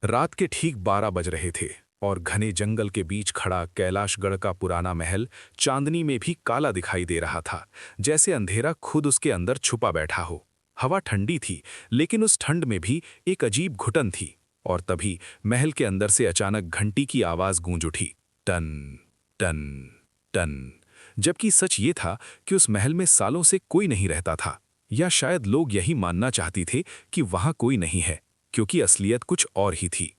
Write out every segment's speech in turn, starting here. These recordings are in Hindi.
रात के ठीक 12 बज रहे थे और घने जंगल के बीच खड़ा कैलाशगढ़ का पुराना महल चांदनी में भी काला दिखाई दे रहा था, जैसे अंधेरा खुद उसके अंदर छुपा बैठा हो। हवा ठंडी थी, लेकिन उस ठंड में भी एक अजीब घुटन थी। और तभी महल के अंदर से अचानक घंटी की आवाज गूंज उठी, टन टन टन। जबकि सच ये था कि उस महल में सालों से कोई नहीं रहता था, या शायद लोग यही मानना चाहती थे कि वहां कोई नहीं है, क्योंकि असलियत कुछ और ही थी।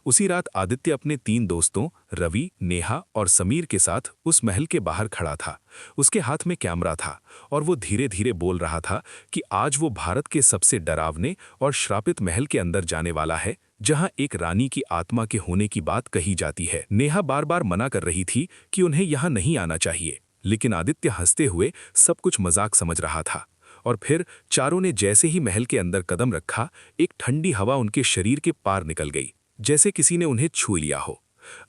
उसी रात आदित्य अपने 3 दोस्तों रवि, नेहा और समीर के साथ उस महल के बाहर खड़ा था। उसके हाथ में कैमरा था और वो धीरे धीरे बोल रहा था कि आज वो भारत के सबसे डरावने और श्रापित महल के अंदर जाने वाला है, जहां एक रानी की आत्मा के होने की बात कही जाती है। नेहा बार बार मना कर रही थी कि उन्हें यहाँ नहीं आना चाहिए, लेकिन आदित्य हंसते हुए सब कुछ मजाक समझ रहा था। और फिर चारों ने जैसे ही महल के अंदर कदम रखा, एक ठंडी हवा उनके शरीर के पार निकल गई, जैसे किसी ने उन्हें छू लिया हो।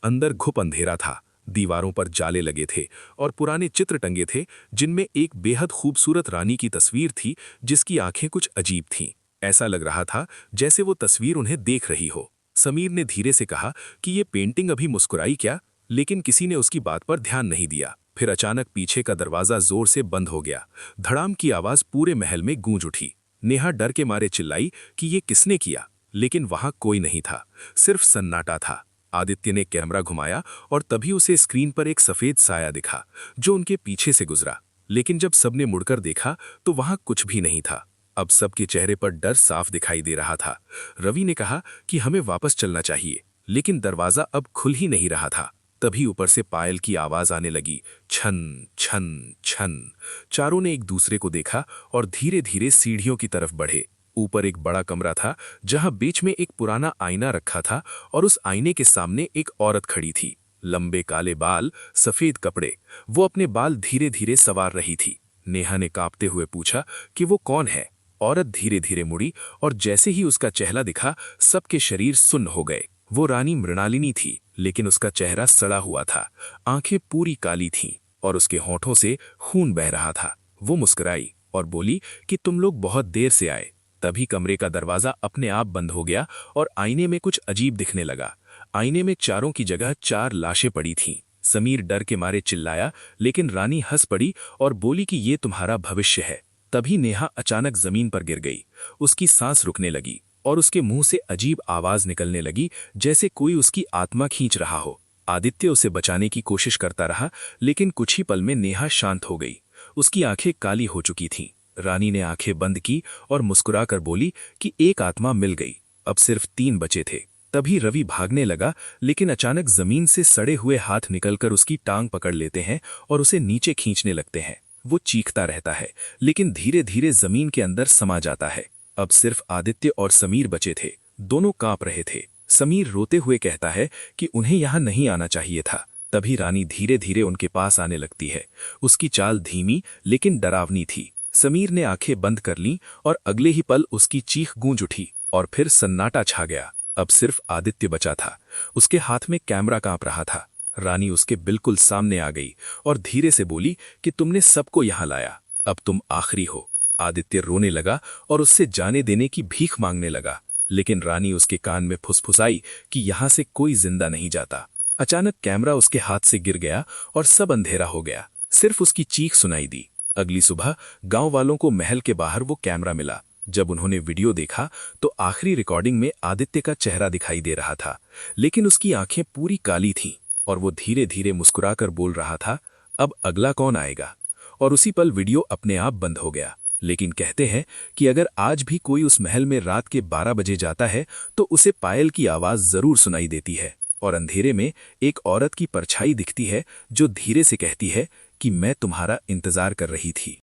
अंदर घुप अंधेरा था, दीवारों पर जाले लगे थे और पुराने चित्र टंगे थे, जिनमें एक बेहद खूबसूरत रानी की तस्वीर थी, जिसकी आंखें कुछ अजीब थीं। ऐसा लग रहा था जैसे वो तस्वीर उन्हें देख रही हो। समीर ने धीरे से कहा कि ये पेंटिंग अभी मुस्कुराई क्या, लेकिन किसी ने उसकी बात पर ध्यान नहीं दिया। फिर अचानक पीछे का दरवाजा जोर से बंद हो गया। धड़ाम की आवाज पूरे महल में गूंज उठी। नेहा डर के मारे चिल्लाई कि ये किसने किया, लेकिन वहां कोई नहीं था, सिर्फ सन्नाटा था। आदित्य ने कैमरा घुमाया और तभी उसे स्क्रीन पर एक सफेद साया दिखा, जो उनके पीछे से गुजरा। लेकिन जब सबने मुड़कर देखा तो वहां कुछ भी नहीं था। अब सबके चेहरे पर डर साफ दिखाई दे रहा था। रवि ने कहा कि हमें वापस चलना चाहिए, लेकिन दरवाजा अब खुल ही नहीं रहा था। तभी ऊपर से पायल की आवाज आने लगी, छन छन छन। चारों ने एक दूसरे को देखा और धीरे धीरे सीढ़ियों की तरफ बढ़े। ऊपर एक बड़ा कमरा था, जहां बीच में एक पुराना आईना रखा था और उस आईने के सामने एक औरत खड़ी थी। लंबे काले बाल, सफेद कपड़े। वो अपने बाल धीरे धीरे संवार रही थी। नेहा ने कांपते हुए पूछा कि वो कौन है। औरत धीरे धीरे मुड़ी और जैसे ही उसका चेहरा दिखा, सबके शरीर सुन्न हो गए। वो रानी मृणालिनी थी, लेकिन उसका चेहरा सड़ा हुआ था, आंखें पूरी काली थीं और उसके होठों से खून बह रहा था। वो मुस्कुराई और बोली कि तुम लोग बहुत देर से आए। तभी कमरे का दरवाजा अपने आप बंद हो गया और आईने में कुछ अजीब दिखने लगा। आईने में चारों की जगह 4 लाशें पड़ी थीं। समीर डर के मारे चिल्लाया, लेकिन रानी हंस पड़ी और बोली कि ये तुम्हारा भविष्य है। तभी नेहा अचानक जमीन पर गिर गई। उसकी सांस रुकने लगी और उसके मुंह से अजीब आवाज निकलने लगी, जैसे कोई उसकी आत्मा खींच रहा हो। आदित्य उसे बचाने की कोशिश करता रहा, लेकिन कुछ ही पल में नेहा शांत हो गई। उसकी आंखें काली हो चुकी थीं। रानी ने आंखें बंद की और मुस्कुराकर बोली कि एक आत्मा मिल गई, अब सिर्फ 3 बचे थे। तभी रवि भागने लगा, लेकिन अचानक जमीन से सड़े हुए हाथ निकलकर उसकी टांग पकड़ लेते हैं और उसे नीचे खींचने लगते हैं। वो चीखता रहता है, लेकिन धीरे धीरे जमीन के अंदर समा जाता है। अब सिर्फ आदित्य और समीर बचे थे। दोनों कांप रहे थे। समीर रोते हुए कहता है कि उन्हें यहां नहीं आना चाहिए था। तभी रानी धीरे धीरे उनके पास आने लगती है। उसकी चाल धीमी लेकिन डरावनी थी। समीर ने आंखें बंद कर लीं और अगले ही पल उसकी चीख गूंज उठी और फिर सन्नाटा छा गया। अब सिर्फ आदित्य बचा था। उसके हाथ में कैमरा कांप रहा था। रानी उसके बिल्कुल सामने आ गई और धीरे से बोली कि तुमने सबको यहां लाया, अब तुम आखिरी हो। आदित्य रोने लगा और उससे जाने देने की भीख मांगने लगा, लेकिन रानी उसके कान में फुसफुसाई कि यहां से कोई जिंदा नहीं जाता। अचानक कैमरा उसके हाथ से गिर गया और सब अंधेरा हो गया। सिर्फ उसकी चीख सुनाई दी। अगली सुबह गांव वालों को महल के बाहर वो कैमरा मिला। जब उन्होंने वीडियो देखा तो आखिरी रिकॉर्डिंग में आदित्य का चेहरा दिखाई दे रहा था, लेकिन उसकी आंखें पूरी काली थीं और वो धीरे धीरे मुस्कुराकर बोल रहा था, अब अगला कौन आएगा। और उसी पल वीडियो अपने आप बंद हो गया। लेकिन कहते हैं कि अगर आज भी कोई उस महल में रात के 12 बजे जाता है तो उसे पायल की आवाज जरूर सुनाई देती है और अंधेरे में एक औरत की परछाई दिखती है, जो धीरे से कहती है कि मैं तुम्हारा इंतजार कर रही थी।